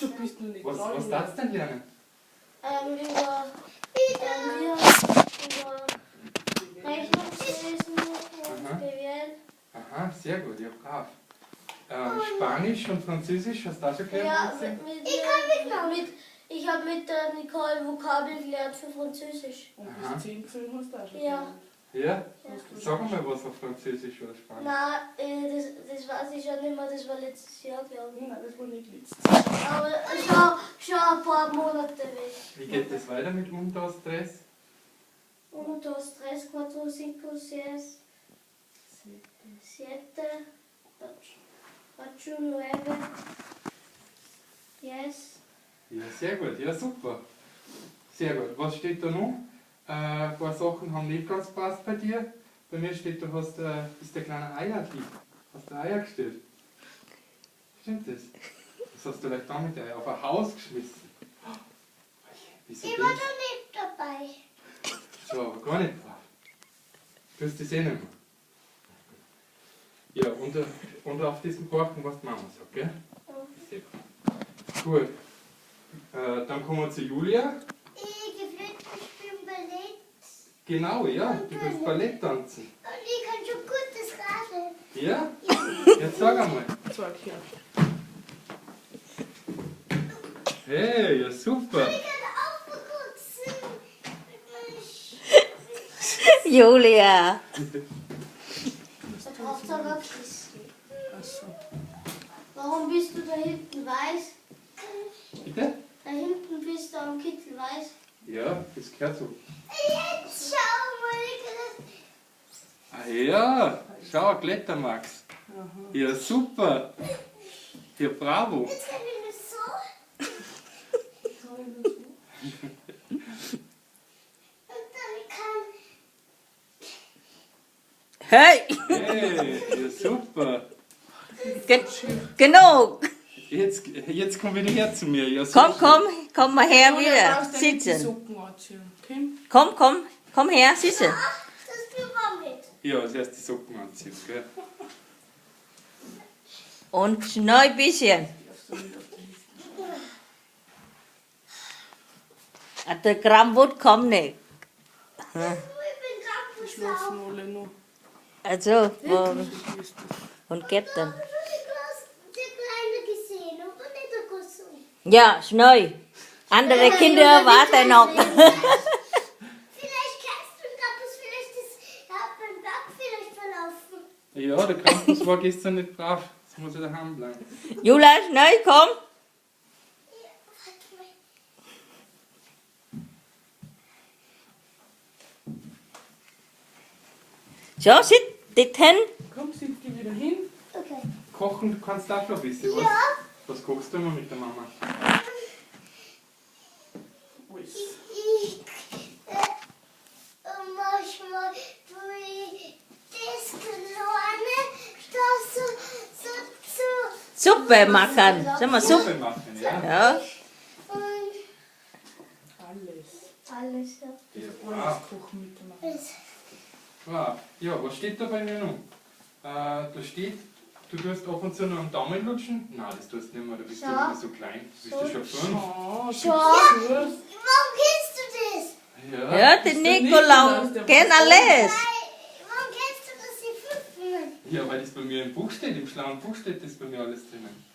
Du bist nur nicht Was darfst du denn lernen? Über Rechnungswesen und BWL. Aha, sehr gut, ja brav. Spanisch und Französisch, hast du auch schon gelernt? Ja, ich habe mit der Nicole Vokabeln gelernt für Französisch. Und bis 10 gesehen hast du auch schon. Ja. Ja? Sag mal was auf Französisch oder Spanisch. Nein, das weiß ich schon nicht mehr, das war letztes Jahr, glaube ich. Nein, das war nicht letztes. Aber schon ein paar Monate weg. Wie geht das weiter mit das Stress? Uno, dos, tres, cuatro, cinco, seis, siete, ocho, nueve, yes. Ja, sehr gut, ja super. Sehr gut. Was steht da noch? Ein paar Sachen haben nicht ganz gepasst bei dir. Bei mir steht, du hast ist der kleine Eiertyp. Hast du Eier gestellt? Stimmt das? Das hast du gleich damit auf ein Haus geschmissen. Wieso Ich war da nicht dabei. so, aber gar nicht brav. Du hast das eh nicht mehr. Ja, und auf diesen Korken, was die Mama sagt, gell? Sehr gut. Gut. Dann kommen wir zu Julia. Ich spiele Ballett. Genau, ja, du kannst Ballett tanzen. Und ich kann schon gut das Radeln. Ja? Jetzt sag einmal. Zwei Kerle. Hey, ja super. Ich kann auch gut singen. Julia. Da braucht es aber Kissen. Achso. Warum bist du da hinten weiß? Bitte? Da hinten bist du am Kittel weiß. Ja, das gehört so. Jetzt schau mal. Ah ja, schau, Klettermax. Aha. Ja, super. Ja, bravo. Jetzt kann ich das so. Und dann kann Hey, Hey, ja, super. genug. Jetzt komm wieder her zu mir. Ja, Komm mal her Julia, wieder. brauchst du nicht die Sitzen. Socken anziehen. Okay? Komm her, sitzen. das tun wir mit. Ja, als erstes die Socken anziehen, gell? Und noch ein bisschen. Der Kramwut kommt nicht. Ich bin gerade Schlafen alle noch. Also, Wie ist das? und geht dann. der Kleine gesehen, aber nicht der Große. Ja, schnell. Andere Kinder warten noch. Vielleicht kannst du Campus, vielleicht ist beim Berg vielleicht verlaufen. Ja, der Campus war gestern nicht brav. Jetzt muss er daheim bleiben. Julia, schnell, komm. Ja, warte mal. So, sit dorthin. Komm, setz dich wieder hin. Okay. Kochen, du kannst auch schon ein bisschen. Was, Ja. was kochst du immer mit der Mama? Alles. Manchmal tue ich das Kleine, das so. Suppe machen. Sag mal, Suppe. Suppe machen, ja? Ja. Und Alles. alles, ja. Ja, Alles brav. kochen mit der Mama. Brav. Ja, was steht da bei mir noch? Da steht, du tust ab und zu noch am Daumen lutschen. Nein, das tust du nicht mehr, du bist ja Ja. nicht so klein. Du bist ja schon 5. Oh, Schon. gibt's das? Warum kennst du das? Ja. Ja, die Nikolaus kennen alles. Warum kennst du das, die Fünfen? Ja, weil das bei mir im Buch steht, im schlauen Buch steht das bei mir alles drinnen.